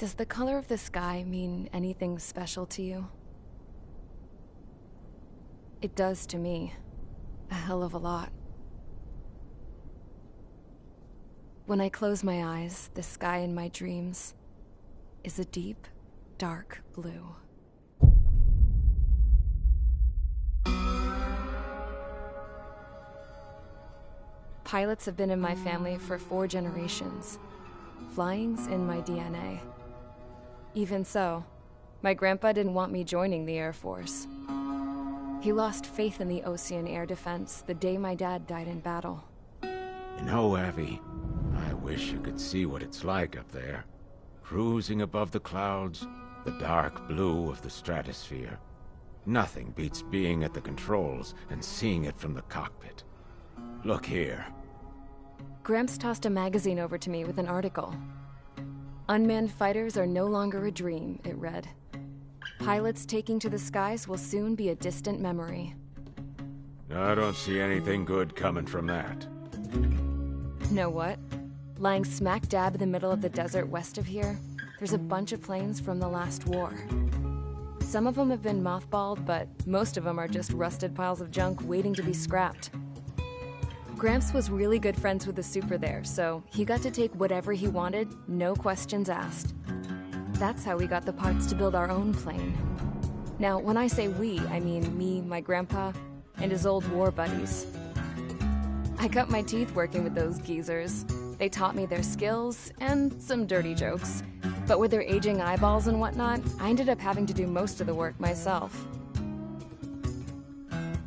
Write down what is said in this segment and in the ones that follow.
Does the color of the sky mean anything special to you? It does to me. A hell of a lot. When I close my eyes, the sky in my dreams is a deep, dark blue. Pilots have been in my family for 4 generations. Flying's in my DNA. Even so, my grandpa didn't want me joining the Air Force. He lost faith in the Ocean Air Defense the day my dad died in battle. You know, Abby, I wish you could see what it's like up there. Cruising above the clouds, the dark blue of the stratosphere. Nothing beats being at the controls and seeing it from the cockpit. Look here. Gramps tossed a magazine over to me with an article. Unmanned fighters are no longer a dream, it read. Pilots taking to the skies will soon be a distant memory. I don't see anything good coming from that. Know what? Lying smack dab in the middle of the desert west of here, there's a bunch of planes from the last war. Some of them have been mothballed, but most of them are just rusted piles of junk waiting to be scrapped. Gramps was really good friends with the super there, so he got to take whatever he wanted, no questions asked. That's how we got the parts to build our own plane. Now, when I say we, I mean me, my grandpa, and his old war buddies. I cut my teeth working with those geezers. They taught me their skills, and some dirty jokes. But with their aging eyeballs and whatnot, I ended up having to do most of the work myself.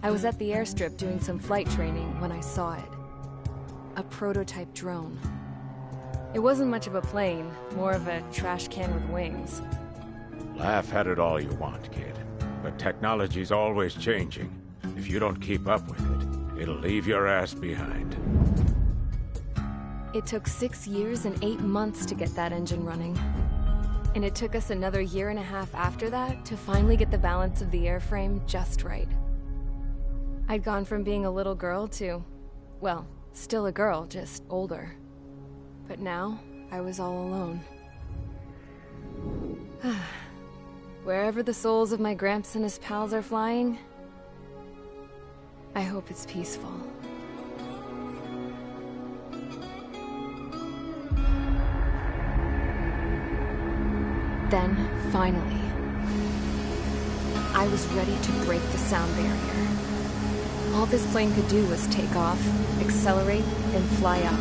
I was at the airstrip doing some flight training when I saw it. A prototype drone. It wasn't much of a plane, more of a trash can with wings. Laugh at it all you want, kid. But technology's always changing. If you don't keep up with it, it'll leave your ass behind. It took 6 years and 8 months to get that engine running. And it took us another 1.5 years after that to finally get the balance of the airframe just right. I'd gone from being a little girl to, well, still a girl, just older. But now, I was all alone. Wherever the souls of my Gramps and his pals are flying, I hope it's peaceful. Then, finally, I was ready to break the sound barrier. All this plane could do was take off, accelerate, and fly up.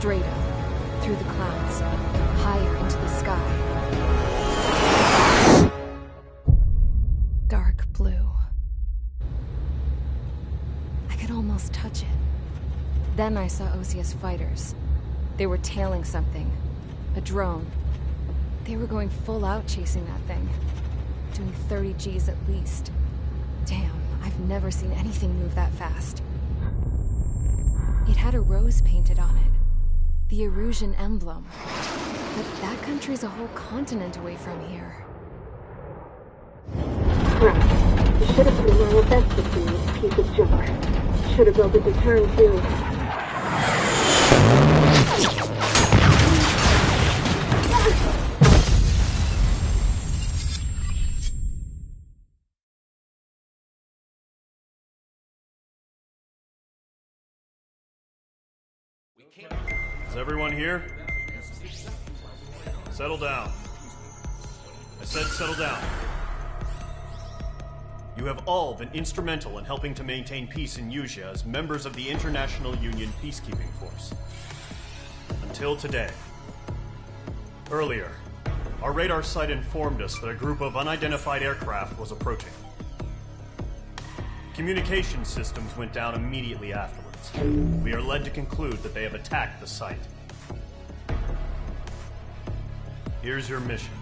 Straight up, through the clouds, higher into the sky. Dark blue. I could almost touch it. Then I saw Osius fighters. They were tailing something. A drone. They were going full out chasing that thing. Doing 30 Gs at least. Damn, I've never seen anything move that fast. It had a rose painted on it. The Erusian emblem. But that country's a whole continent away from here. Crap. You should have put a royal vest between this piece of junk. Should have built a deterrent too. Is everyone here? Settle down. I said settle down. You have all been instrumental in helping to maintain peace in Usea as members of the International Union Peacekeeping Force. Until today. Earlier, our radar site informed us that a group of unidentified aircraft was approaching. Communication systems went down immediately afterwards. We are led to conclude that they have attacked the site. Here's your mission.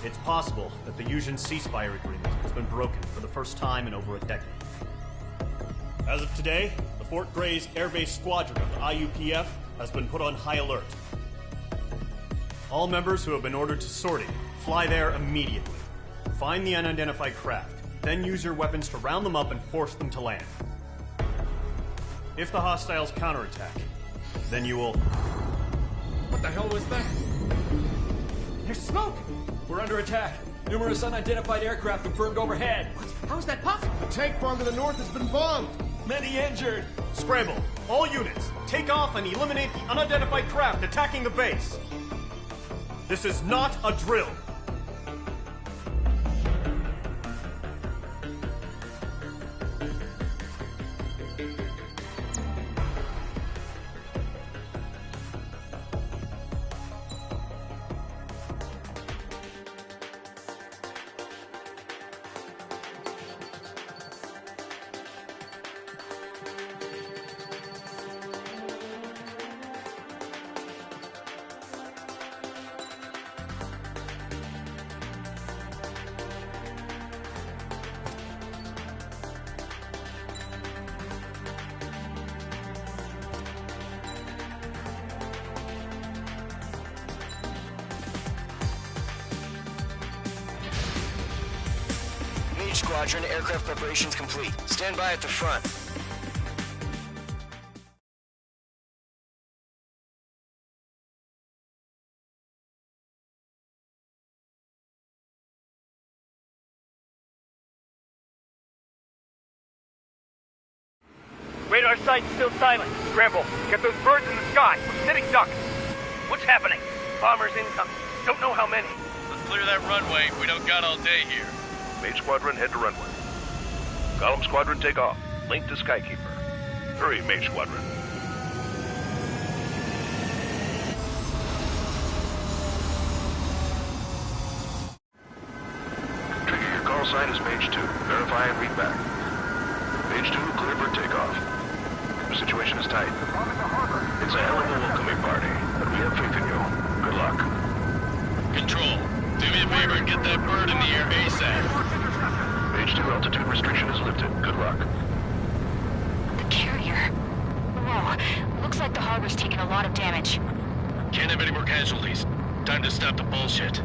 It's possible that the Usean ceasefire agreement has been broken for the first time in over a decade. As of today, the Fort Grays Air Base Squadron of the IUPF has been put on high alert. All members who have been ordered to sortie, fly there immediately. Find the unidentified craft, then use your weapons to round them up and force them to land. If the hostiles counterattack, then you will... What the hell was that? There's smoke! We're under attack. Numerous unidentified aircraft have burned overhead. What? How is that possible? The tank farm to the north has been bombed! Many injured! Scramble! All units, take off and eliminate the unidentified craft attacking the base! This is not a drill! Squadron, aircraft preparations complete. Stand by at the front. Radar site's still silent. Scramble. Get those birds in the sky. We're sitting ducks. What's happening? Bombers incoming. Don't know how many. Let's clear that runway. We don't got all day here. Mage Squadron, head to runway. Column Squadron, take off. Link to Skykeeper. Hurry, Mage Squadron. Trigger, your call sign is Mage 2. Verify and read back. Mage 2, clear for takeoff. The situation is tight. It's a hell of a welcoming party, but we have faith in you. Good luck. Control, do me a favor and get that bird in the air ASAP. Mage 2, altitude restriction is lifted. Good luck. The carrier. Whoa. Looks like the harbor's taken a lot of damage. Can't have any more casualties. Time to stop the bullshit.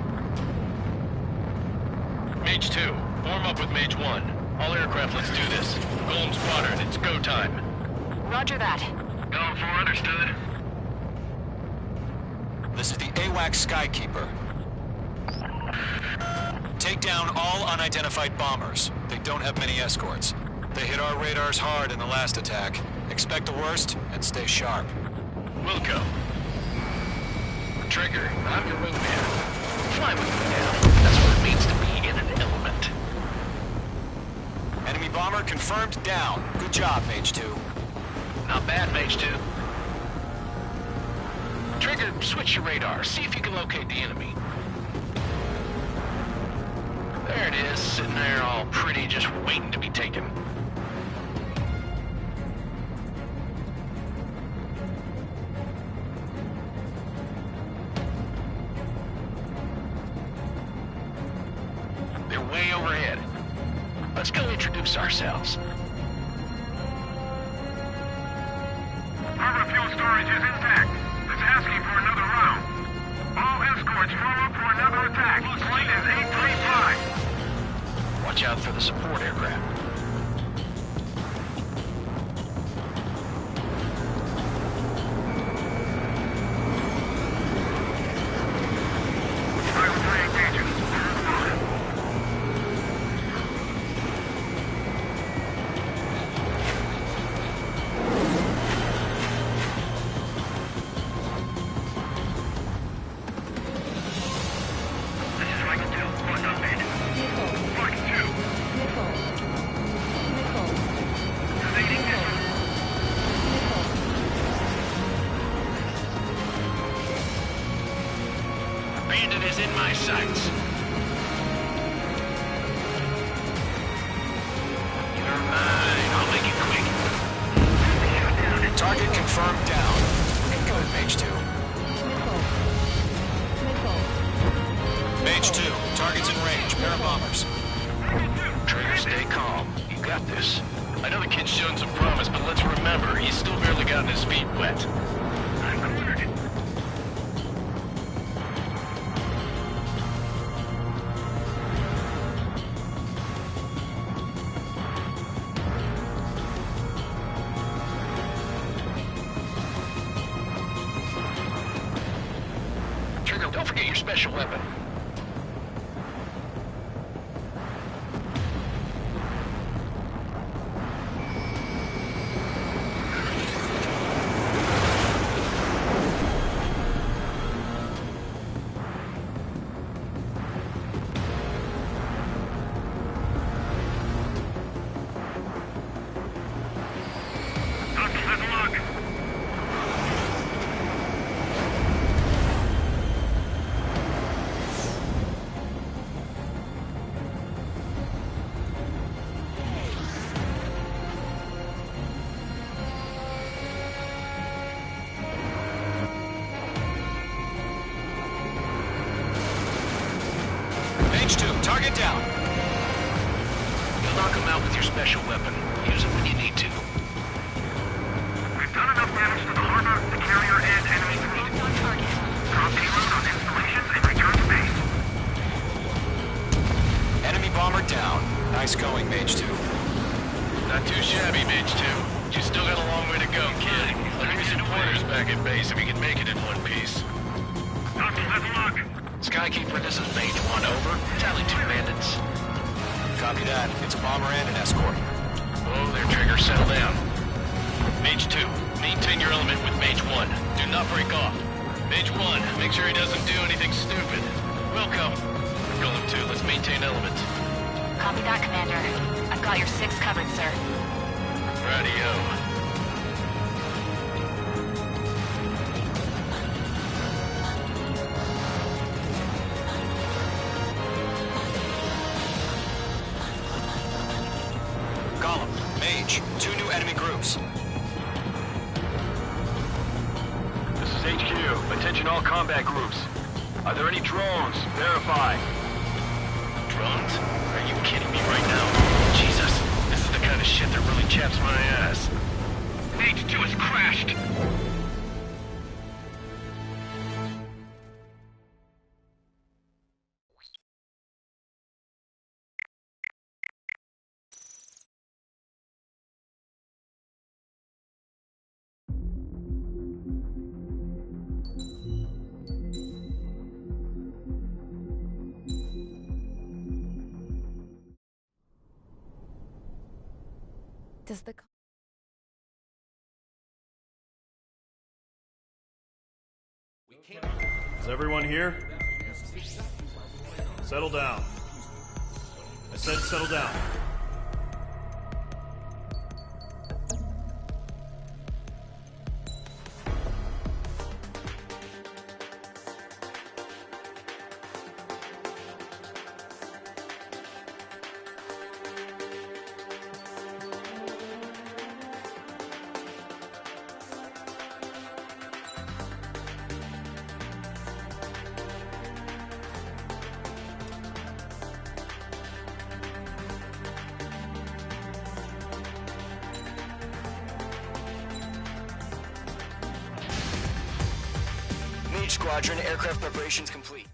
Mage 2, form up with Mage 1. All aircraft, let's do this. Golem Squadron, it's go time. Roger that. Going for understood. This is the AWAC Skykeeper. Take down all unidentified bombers. They don't have many escorts. They hit our radars hard in the last attack. Expect the worst and stay sharp. Wilco. Trigger, I'm your wingman. Fly with me now. That's what it means to be in an element. Enemy bomber confirmed down. Good job, Mage 2. Not bad, Mage 2. Trigger, switch your radar. See if you can locate the enemy. There it is, sitting there all pretty, just waiting to be taken. They're way overhead. Let's go introduce ourselves. Harbor fuel storage is intact. It's asking for another round. All escorts follow up for another attack. Flight is 835. Watch out for the support aircraft. Bandit is in my sights. You're mine. I'll make it quick. Target confirmed down. Good, Mage 2. Mage 2, target's in range. Pair of bombers. Trigger, stay calm. You got this. I know the kid's shown some promise, but let's remember, he's still barely gotten his feet wet. I'm cornered. Trigger, don't forget your special weapon. Mage 2, target down. You'll knock him out with your special weapon. Use it when you need to. We've done enough damage to the harbor, the carrier, and enemy fleet. On target. Drop payload on installations and return to base. Enemy bomber down. Nice going, Mage 2. Not too shabby, Mage 2. You still got a long way to go, kid. I'll give you some pointers back at base if you can make it in one piece. Doctor, have a look. Skykeeper, this is Mage 1, over. Tally 2 bandits. Copy that. It's a bomber and an escort. Whoa there, Trigger, settle down. Mage 2, maintain your element with Mage 1. Do not break off. Mage 1, make sure he doesn't do anything stupid. Welcome. Golem 2, let's maintain element. Copy that, Commander. I've got your 6 covered, sir. Radio. Mage, 2 new enemy groups. This is HQ. Attention all combat groups. Are there any drones? Verify. Drones? Are you kidding me right now? Jesus, this is the kind of shit that really chaps my ass. Mage 2 has crashed. Does the... Is everyone here? Settle down. I said settle down. Mage Squadron, aircraft preparations complete.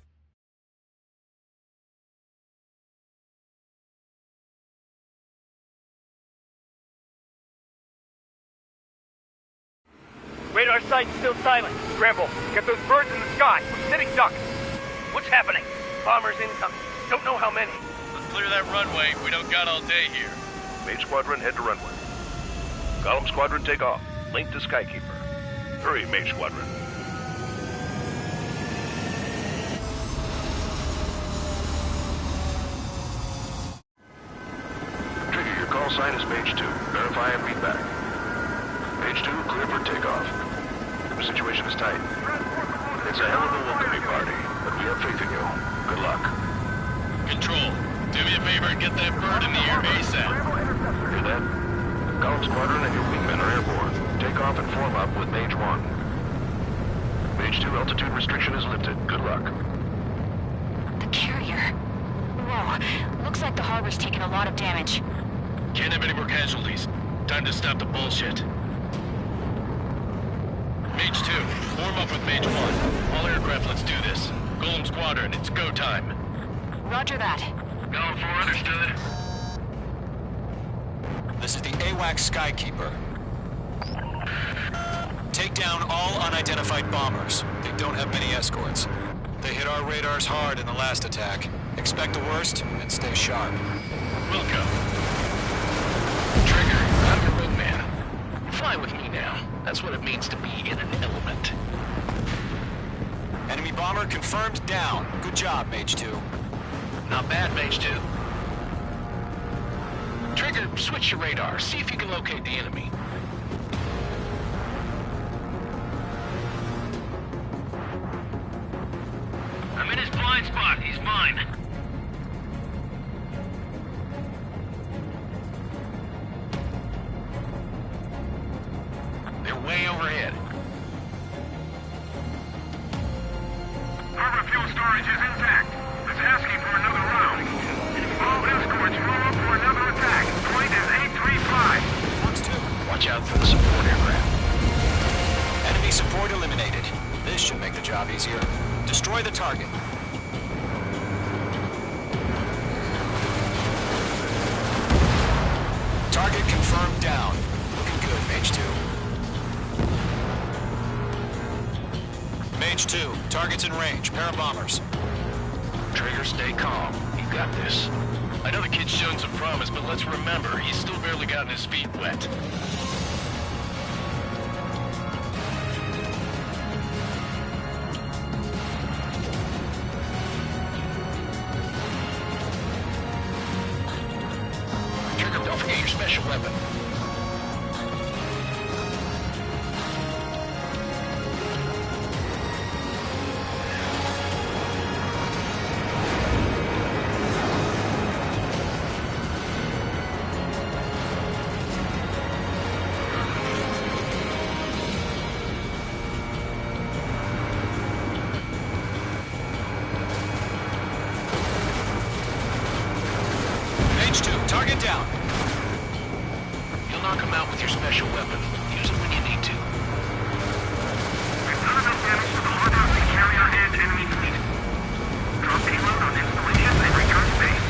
Radar site's still silent. Scramble. Get those birds in the sky. We're sitting ducks. What's happening? Bombers incoming. Don't know how many. Let's clear that runway. We don't got all day here. Mage Squadron, head to runway. Golem Squadron, take off. Link to Skykeeper. Hurry, Mage Squadron. Trigger, your call sign is Mage 2. Verify and read back. Mage 2, clear for takeoff. The situation is tight. It's a hell of a welcoming party, but we have faith Golem Squadron and your wingmen are airborne. Take off and form up with Mage 1. Mage 2, altitude restriction is lifted. Good luck. The carrier. Whoa, looks like the harbor's taken a lot of damage. Can't have any more casualties. Time to stop the bullshit. Mage 2, form up with Mage 1. All aircraft, let's do this. Golem Squadron, it's go time. Roger that. Golem 4, understood. This is the AWAC Skykeeper. Take down all unidentified bombers. They don't have many escorts. They hit our radars hard in the last attack. Expect the worst and stay sharp. Wilco. Trigger, I'm your wingman. Fly with me now. That's what it means to be in an element. Enemy bomber confirmed down. Good job, Mage 2. Not bad, Mage 2. Trigger, switch your radar. See if you can locate the enemy. I'm in his blind spot. He's mine. They're way overhead. Harbor fuel storage is intact. It's asking for another round. All escorts roll up for another attack. Point is 835. Fox 2. Watch out for the support aircraft. Enemy support eliminated. This should make the job easier. Destroy the target. Target confirmed down. Looking good, Mage 2. Mage 2, target's in range. Pair of bombers. Trigger, stay calm. You got this. I know the kid's shown some promise, but let's remember, he's still barely gotten his feet wet. Trigger, don't forget your special weapon. Mage 2, target down. You'll knock him out with your special weapon. Use it when you need to. We've done enough damage to the harbor to carry our hand enemy fleet. Drop payload on installation and return base.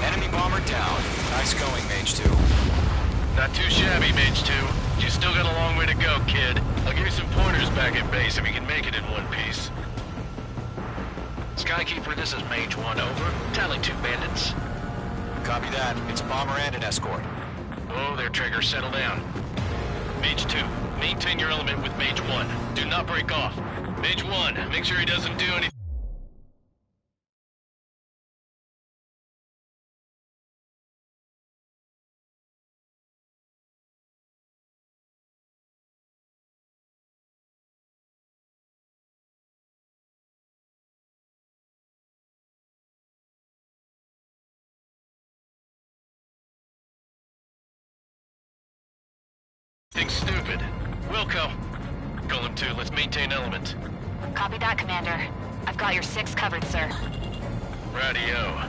Enemy bomber down. Nice going, Mage 2. Not too shabby, Mage 2. You still got a long way to go, kid. I'll give you some pointers back at base if you can make it in one piece. Skykeeper, this is Mage 1, over. Tally 2 bandits. Copy that. It's a bomber and an escort. Oh, there, Trigger. Settle down. Mage 2, maintain your element with Mage 1. Do not break off. Mage 1, make sure he doesn't do anything. Stupid. Wilco. Golem 2, let's maintain element. Copy that, Commander. I've got your 6 covered, sir. Radio.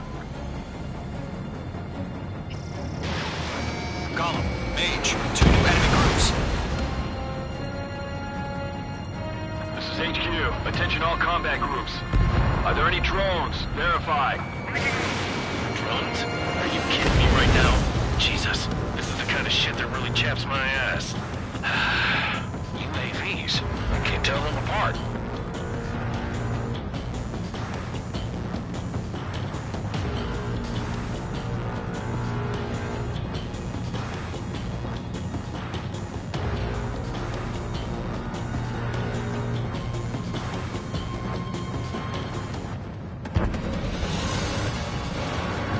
Golem, Mage, 2 new enemy groups. This is HQ. Attention all combat groups. Are there any drones? Verify. Drones? Are you kidding me right now? Jesus, this is the kind of shit that really chaps my ass. UAVs. I can't tell them apart.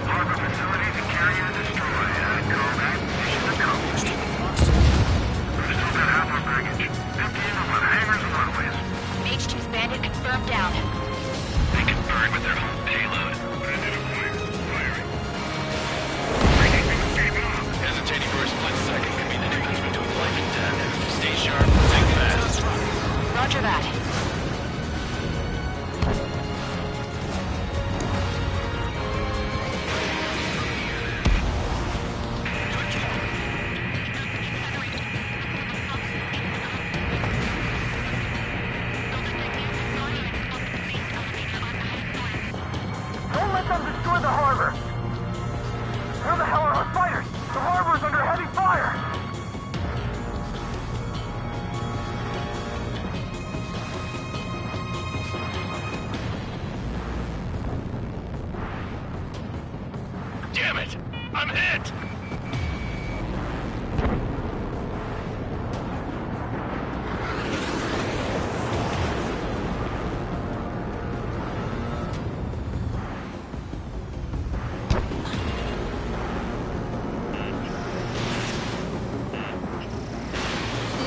Harbor facilities and carrier destroyed. Combat mission accomplished. We still got half our baggage. 15 over the hangars and runways. Mage 2's bandit confirmed down. They can burn with their whole payload. Identified. Firing. Bringing things game on. Roger that. Don't let them destroy the harbor! Where the hell are our fighters? The harbor's under heavy fire! Damn it! I'm hit!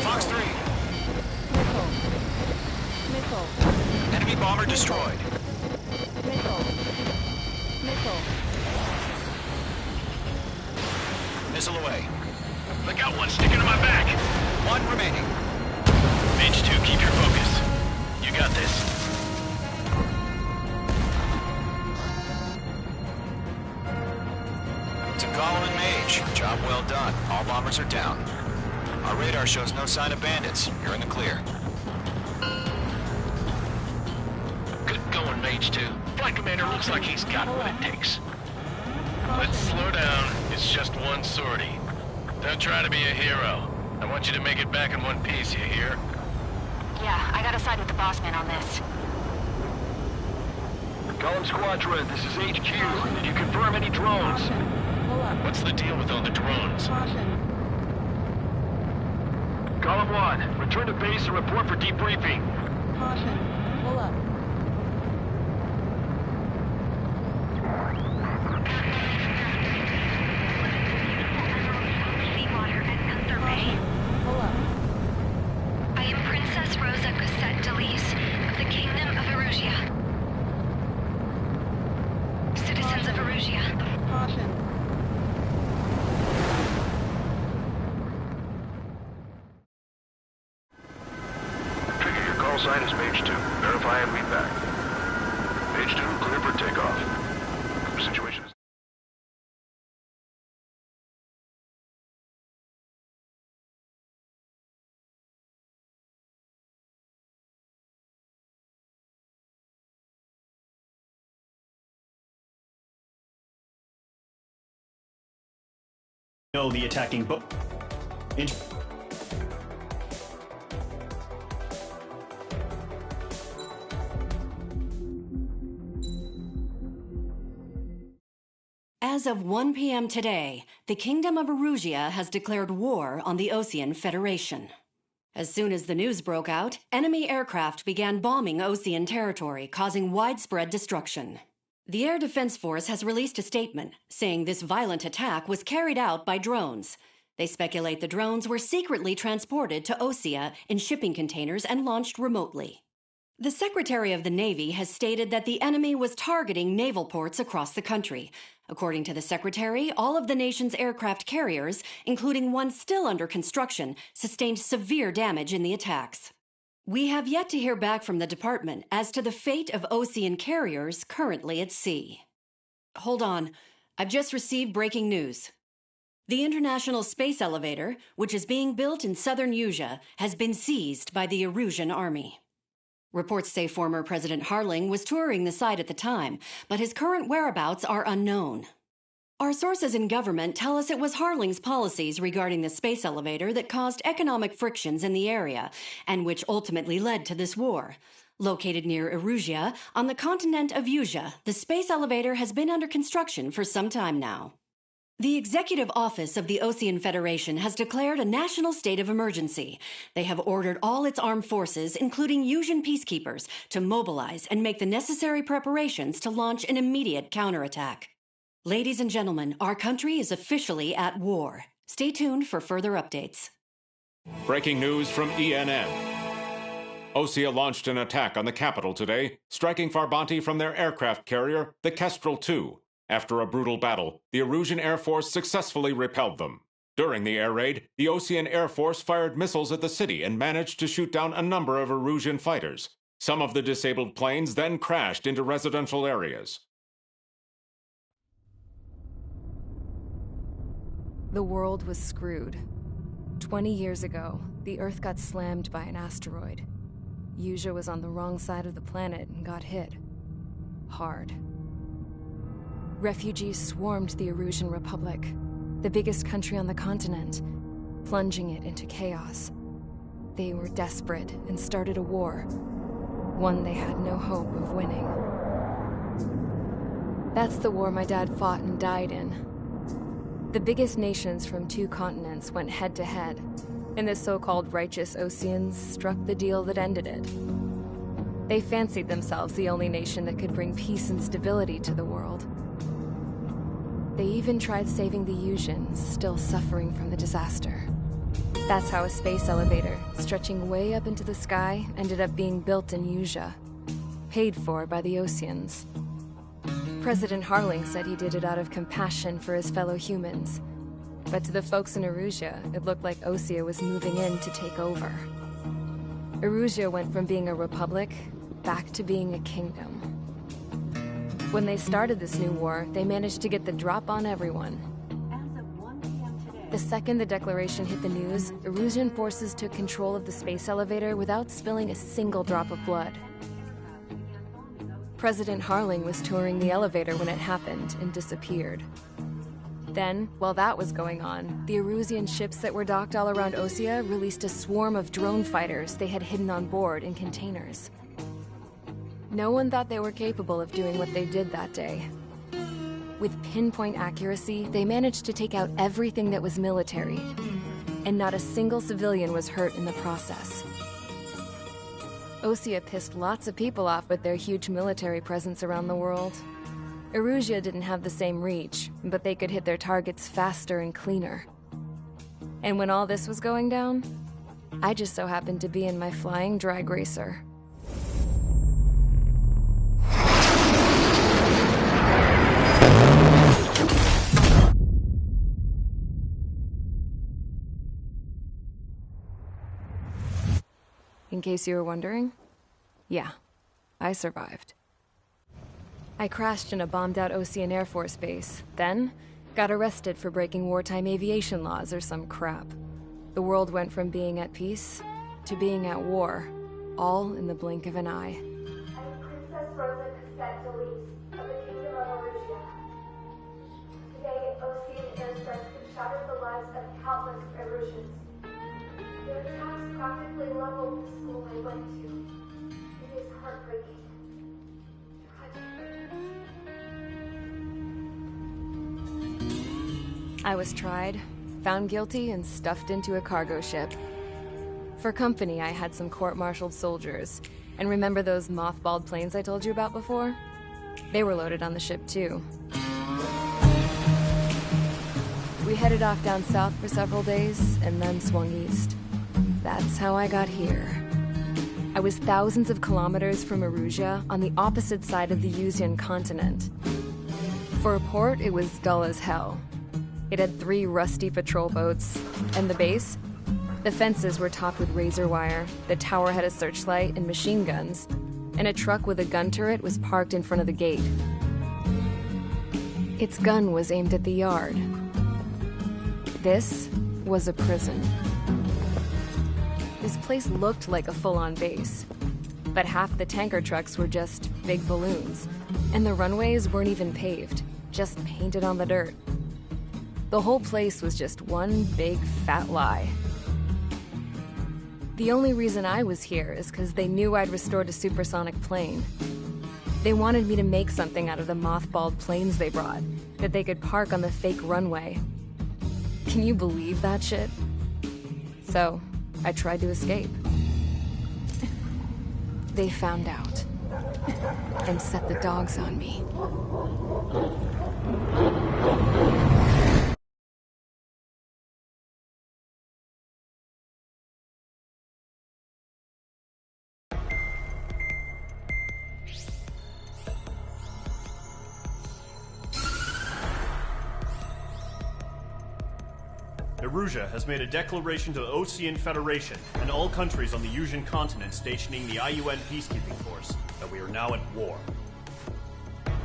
Fox 3. Enemy bomber destroyed. Missile away. Look out, one sticking to my back! One remaining. Mage 2, keep your focus. You got this. To Gollum and Mage, job well done. All bombers are down. Our radar shows no sign of bandits. You're in the clear. Good going, Mage 2. Flight Commander looks like he's got what it takes. Let's slow down. It's just one sortie. Don't try to be a hero. I want you to make it back in one piece, you hear? Yeah, I gotta side with the boss man on this. Column Squadron, this is HQ. Did you confirm any drones? What's the deal with all the drones? Column 1, return to base and report for debriefing. Seawater at Gunther Bay. I am Princess Rosa Cosette Delise of the Kingdom of Erusia. Citizens of Erusia. Trigger, your call sign is Mage 2. Verify and read back. Mage 2, clear for takeoff. Situation is... No, the attacking boat. As of 1 p.m. today, the Kingdom of Erusia has declared war on the Osean Federation. As soon as the news broke out, enemy aircraft began bombing Osean territory, causing widespread destruction. The Air Defense Force has released a statement saying this violent attack was carried out by drones. They speculate the drones were secretly transported to Osea in shipping containers and launched remotely. The Secretary of the Navy has stated that the enemy was targeting naval ports across the country. According to the Secretary, all of the nation's aircraft carriers, including one still under construction, sustained severe damage in the attacks. We have yet to hear back from the department as to the fate of Osean carriers currently at sea. Hold on. I've just received breaking news. The International Space Elevator, which is being built in southern Usea, has been seized by the Erusian Army. Reports say former President Harling was touring the site at the time, but his current whereabouts are unknown. Our sources in government tell us it was Harling's policies regarding the space elevator that caused economic frictions in the area, and which ultimately led to this war. Located near Erusia, on the continent of Usea, the space elevator has been under construction for some time now. The Executive Office of the Osean Federation has declared a national state of emergency. They have ordered all its armed forces, including Usian peacekeepers, to mobilize and make the necessary preparations to launch an immediate counterattack. Ladies and gentlemen, our country is officially at war. Stay tuned for further updates. Breaking news from ENN. Osea launched an attack on the capital today, striking Farbanti from their aircraft carrier, the Kestrel II. After a brutal battle, the Erusian Air Force successfully repelled them. During the air raid, the Osean Air Force fired missiles at the city and managed to shoot down a number of Erusian fighters. Some of the disabled planes then crashed into residential areas. The world was screwed. 20 years ago, the Earth got slammed by an asteroid. Usha was on the wrong side of the planet and got hit. Hard. Refugees swarmed the Erusian Republic, the biggest country on the continent, plunging it into chaos. They were desperate and started a war, one they had no hope of winning. That's the war my dad fought and died in. The biggest nations from 2 continents went head-to-head, and the so-called righteous Oseans struck the deal that ended it. They fancied themselves the only nation that could bring peace and stability to the world. They even tried saving the Usians, still suffering from the disaster. That's how a space elevator, stretching way up into the sky, ended up being built in Usha, paid for by the Oseans. President Harling said he did it out of compassion for his fellow humans. But to the folks in Erusia, it looked like Osea was moving in to take over. Erusia went from being a republic back to being a kingdom. When they started this new war, they managed to get the drop on everyone. The second the declaration hit the news, Erusian forces took control of the space elevator without spilling a single drop of blood. President Harling was touring the elevator when it happened and disappeared. Then, while that was going on, the Erusian ships that were docked all around Osea released a swarm of drone fighters they had hidden on board in containers. No one thought they were capable of doing what they did that day. With pinpoint accuracy, they managed to take out everything that was military, and not a single civilian was hurt in the process. Osea pissed lots of people off with their huge military presence around the world. Erusia didn't have the same reach, but they could hit their targets faster and cleaner. And when all this was going down, I just so happened to be in my flying drag racer. In case you were wondering, yeah, I survived. I crashed in a bombed-out Osean Air Force base, then got arrested for breaking wartime aviation laws or some crap. The world went from being at peace to being at war, all in the blink of an eye. I'm Princess Rosa Cassette Delise of the Kingdom of Erusia. Today, Osean airstrikes have shattered the lives of countless Erusians. Their attacks practically leveled the school I went to. It is heartbreaking. I was tried, found guilty, and stuffed into a cargo ship. For company, I had some court-martialed soldiers. And remember those mothballed planes I told you about before? They were loaded on the ship, too. We headed off down south for several days, and then swung east. That's how I got here. I was thousands of kilometers from Erusia, on the opposite side of the Usian continent. For a port, it was dull as hell. It had 3 rusty patrol boats, and the base? The fences were topped with razor wire, the tower had a searchlight and machine guns, and a truck with a gun turret was parked in front of the gate. Its gun was aimed at the yard. This was a prison. This place looked like a full-on base, but half the tanker trucks were just big balloons, and the runways weren't even paved, just painted on the dirt. The whole place was just one big fat lie. The only reason I was here is because they knew I'd restored a supersonic plane. They wanted me to make something out of the mothballed planes they brought, that they could park on the fake runway. Can you believe that shit? So, I tried to escape. They found out, and set the dogs on me. Erusia has made a declaration to the Osean Federation and all countries on the Yusian continent stationing the IUN peacekeeping force that we are now at war.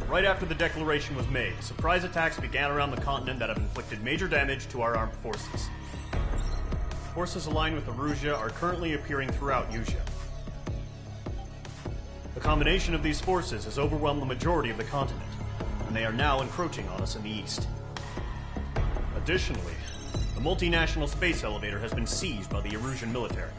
Right after the declaration was made, surprise attacks began around the continent that have inflicted major damage to our armed forces. Forces aligned with Erusia are currently appearing throughout Yusia. The combination of these forces has overwhelmed the majority of the continent, and they are now encroaching on us in the east. Additionally, the multinational space elevator has been seized by the Erusian military.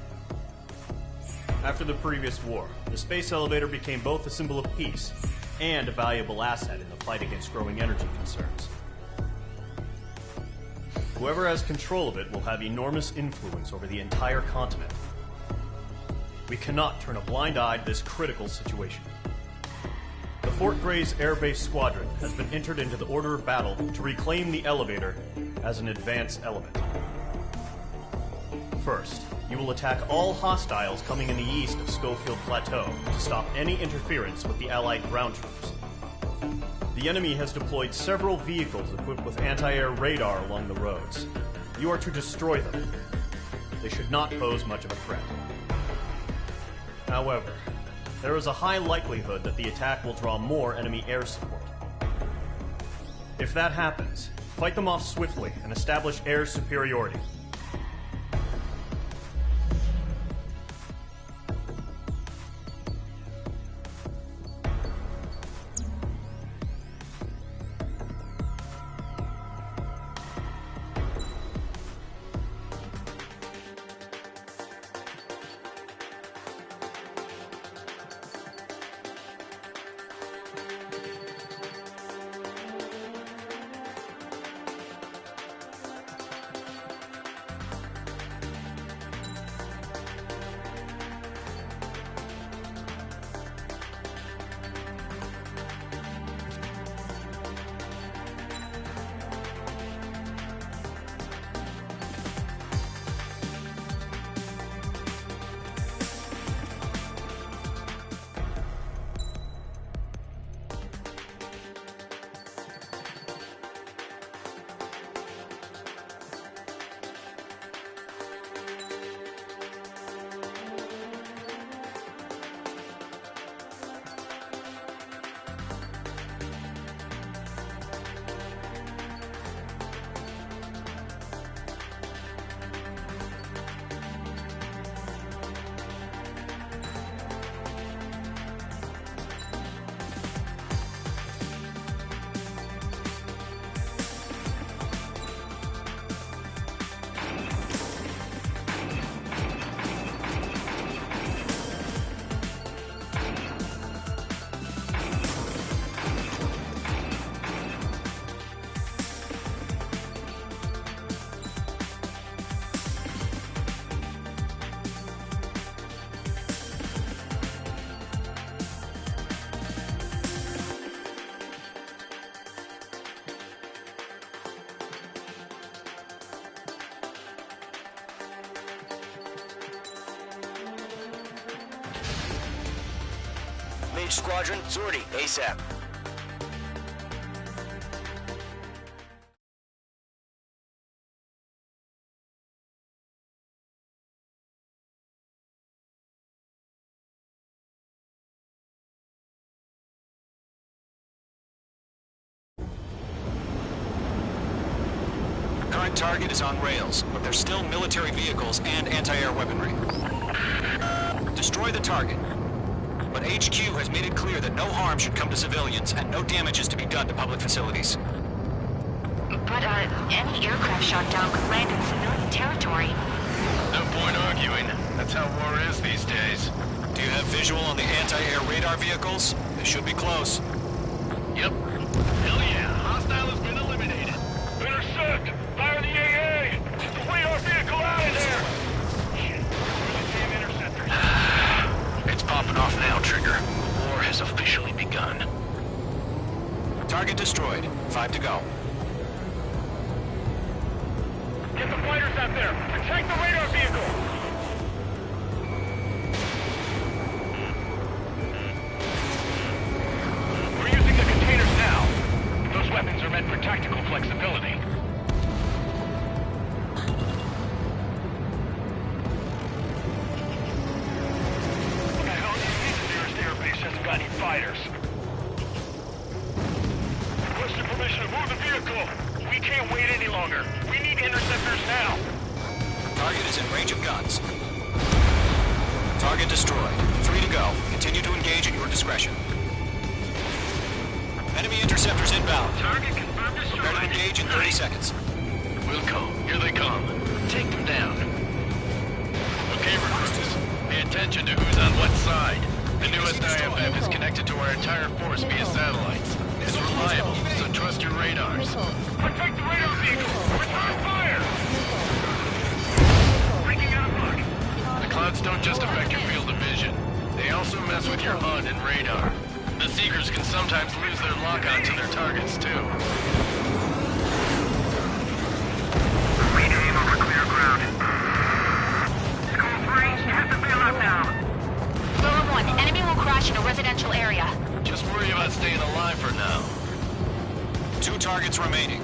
After the previous war, the space elevator became both a symbol of peace and a valuable asset in the fight against growing energy concerns. Whoever has control of it will have enormous influence over the entire continent. We cannot turn a blind eye to this critical situation. The Fort Grays Air Base Squadron has been entered into the order of battle to reclaim the elevator as an advance element. First, you will attack all hostiles coming in the east of Schofield Plateau to stop any interference with the Allied ground troops. The enemy has deployed several vehicles equipped with anti-air radar along the roads. You are to destroy them. They should not pose much of a threat. However, there is a high likelihood that the attack will draw more enemy air support. If that happens, fight them off swiftly and establish air superiority. Mage Squadron, sortie, ASAP. Current target is on rails, but there's still military vehicles and anti-air weaponry. Destroy the target. But HQ has made it clear that no harm should come to civilians and no damage is to be done to public facilities. But, any aircraft shot down could land in civilian territory. No point arguing. That's how war is these days. Do you have visual on the anti-air radar vehicles? They should be close. Yep. Hell yeah, hostile has been eliminated. Intercept! Fire the AA! Get the radar vehicle out of there! Shit, really damn interceptors. It's popping off now, Trigger. War has officially begun. Target destroyed. 5 to go. Get the fighters out there! Protect the radar vehicle! We're using the containers now. Those weapons are meant for tactical flexibility. I need fighters. Requesting permission to move the vehicle. We can't wait any longer. We need interceptors now. Target is in range of guns. Target destroyed. 3 to go. Continue to engage at your discretion. Enemy interceptors inbound. Target confirmed destroyed. Prepare to engage in 30 seconds. Wilco, here they come. Take them down. Okay, recruits. Pay attention to who's on what side. The newest IFF is connected to our entire force via satellites. It's reliable, so trust your radars. Protect the radar vehicle! Return fire! Breaking out of luck. The clouds don't just affect your field of vision. They also mess with your HUD and radar. The Seekers can sometimes lose their lock-on to their targets, too. We aim over clear ground. School 3, you have to bail out now. Rover 1, enemy will crash in a residential area. Just worry about staying alive for now. 2 targets remaining.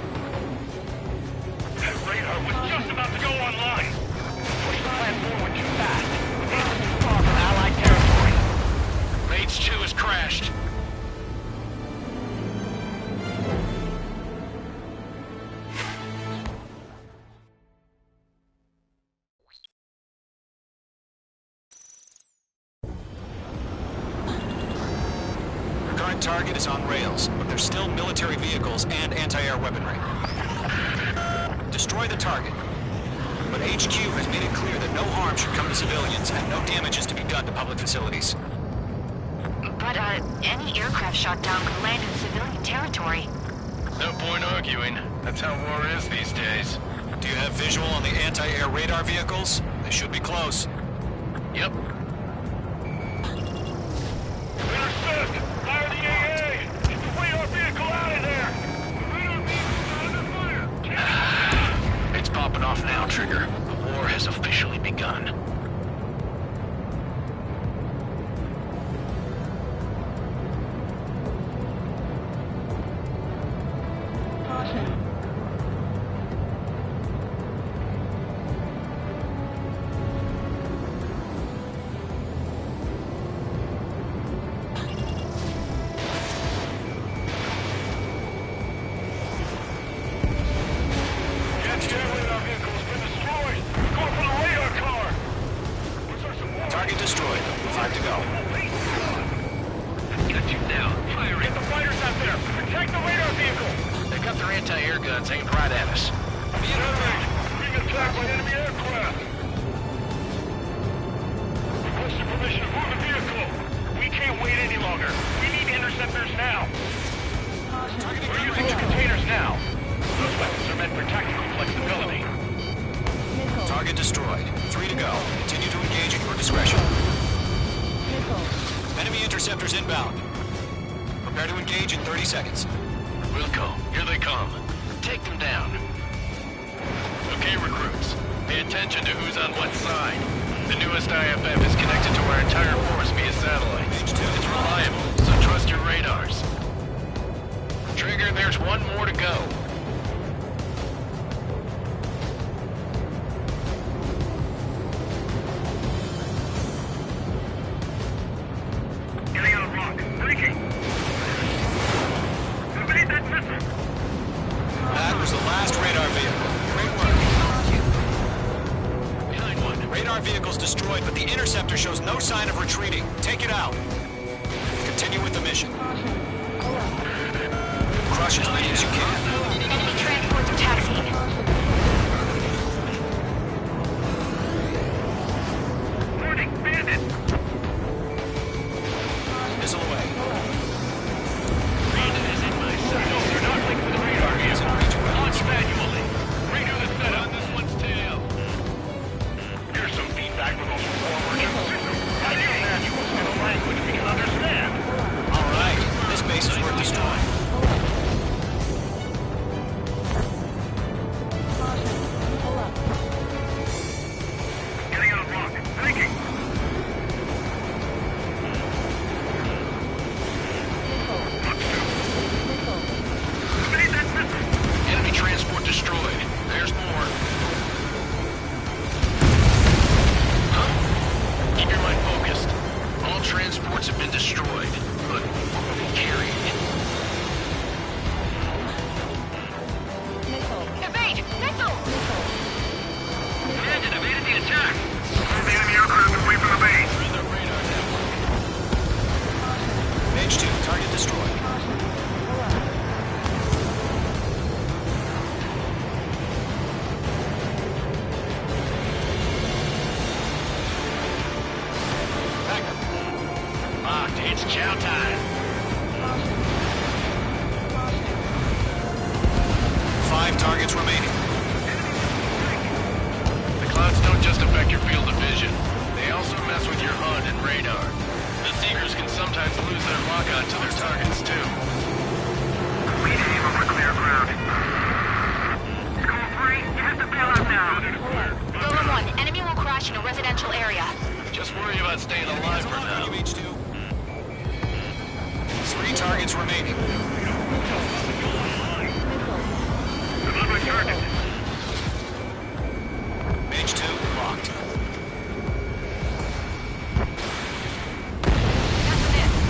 That radar was just about to go online. Push the plan forward too fast. This is too far from Allied territory. Mage 2 has crashed. Current target is on rails, but there's still military vehicles and anti-air weaponry. Destroy the target. But HQ has made it clear that no harm should come to civilians and no damage is to be done to public facilities. But, any aircraft shot down could land in civilian territory. No point arguing. That's how war is these days. Do you have visual on the anti-air radar vehicles? They should be close. Yep. Intercept! Fire the AA! Get the radar vehicle out of there! Radar vehicle under fire! It's popping off now, Trigger. The war has officially begun. Target destroyed. 5 to go. Got you now. Fire! Get the fighters out there! Protect the radar vehicle! They've got their anti-air guns aimed right at us. Being attacked by enemy aircraft! Requesting permission to move the vehicle! We can't wait any longer! We need interceptors now! We're using the containers now! Those weapons are meant for tactical flexibility. Target destroyed. 3 to go. Continue to engage at your discretion. Enemy interceptors inbound. Prepare to engage in 30 seconds. Wilco, here they come. Take them down. Okay, recruits. Pay attention to who's on what side. The newest IFF is connected to our entire force via satellite. It's reliable, so trust your radars. Trigger, there's one more to go. Getting out of rock. Breaking! Evade that missile! That was the last radar vehicle. Great work. Behind one. Radar vehicle's destroyed, but the interceptor shows no sign of retreating. Take it out. Continue with the mission. Crush as many as you can. Enemy transports are taxiing. Warning! Bandit! Missile away. Bandit is in my sight. No, they're not linked to the radar vehicle. Launch manually. Redo the setup. On this one's tail. Here's some feedback with those forward systems. I do manuals in a language we can understand. All right. This base is worth destroying. Getting out of rock. Breaking! Mage 2, target destroyed. Locked, it's chow time. 5 targets remaining. The clouds don't just affect your field of vision. They also mess with your HUD and radar. The Seekers can sometimes lose their lock-on to their targets, too. We need aim over clear ground. School 3, you have to bail out now. Golem 1, enemy will crash in a residential area. Just worry about staying alive for now. Mage 2. 3 targets remaining. Delivering target. Mage 2, locked.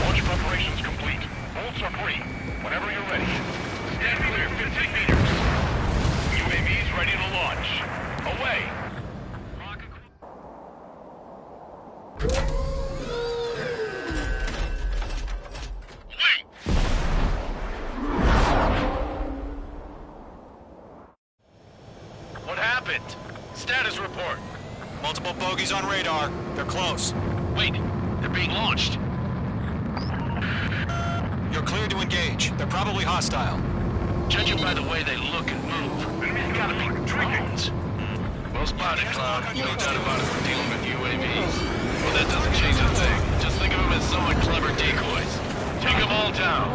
Launch preparations complete. Bolts are free. Whenever you're ready. Stand clear, 15 meters. UAVs ready to launch. Away. What happened? Status report. Multiple bogeys on radar. They're close. Wait, they're being launched. You're cleared to engage. They're probably hostile. Judging by the way they look and move, enemies gotta be drones. Well spotted, Cloud. No doubt about it, we're dealing with UAVs. Well, that doesn't change a thing. Just think of them as somewhat clever decoys. Take them all down.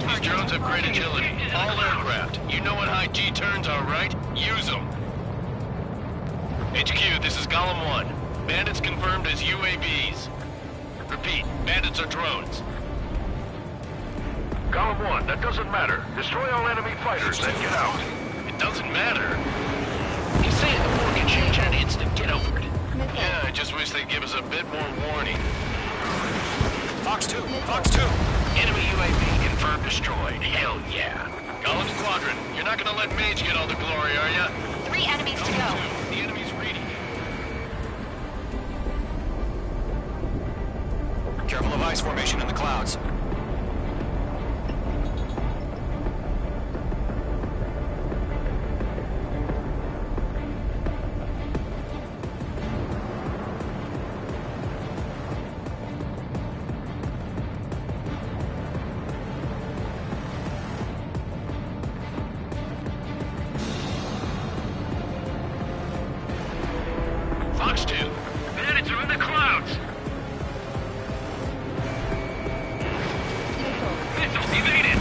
These drones have great agility. All aircraft. You know what high G turns are, right? Use them. HQ, this is Golem 1. Bandits confirmed as UAVs. Repeat, bandits are drones. Golem 1, that doesn't matter. Destroy all enemy fighters, then get out. It doesn't matter. He's saying the war can change on instant. Get over it. Yeah, I just wish they'd give us a bit more warning. Fox 2, Fox 2. Enemy UAV confirmed destroyed. Hell yeah. Golem Squadron, you're not gonna let Mage get all the glory, are ya? 3 enemies to go. The enemy's reading. Careful of ice formation in the clouds. Fox 2. Bandits are in the clouds. Missiles evaded.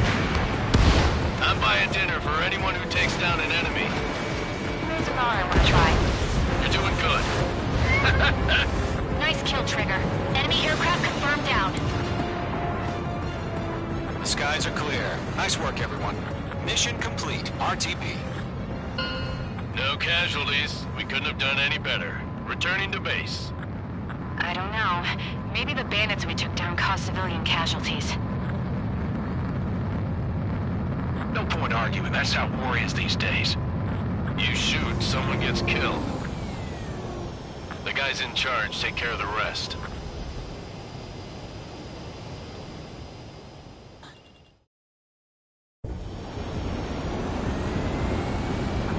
I'm buying dinner for anyone who takes down an enemy. There's an R I want to try. You're doing good. Nice kill, Trigger. Enemy aircraft confirmed down. The skies are clear. Nice work, everyone. Mission complete. RTB. No casualties. We couldn't have done any better. Returning to base. I don't know. Maybe the bandits we took down caused civilian casualties. No point arguing. That's how war is these days. You shoot, someone gets killed. The guys in charge take care of the rest.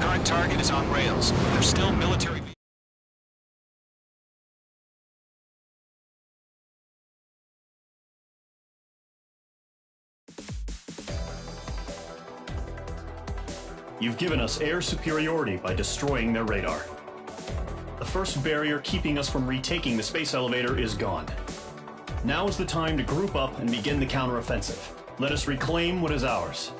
Current target is on rails. There's still military... You've given us air superiority by destroying their radar. The first barrier keeping us from retaking the space elevator is gone. Now is the time to group up and begin the counteroffensive. Let us reclaim what is ours.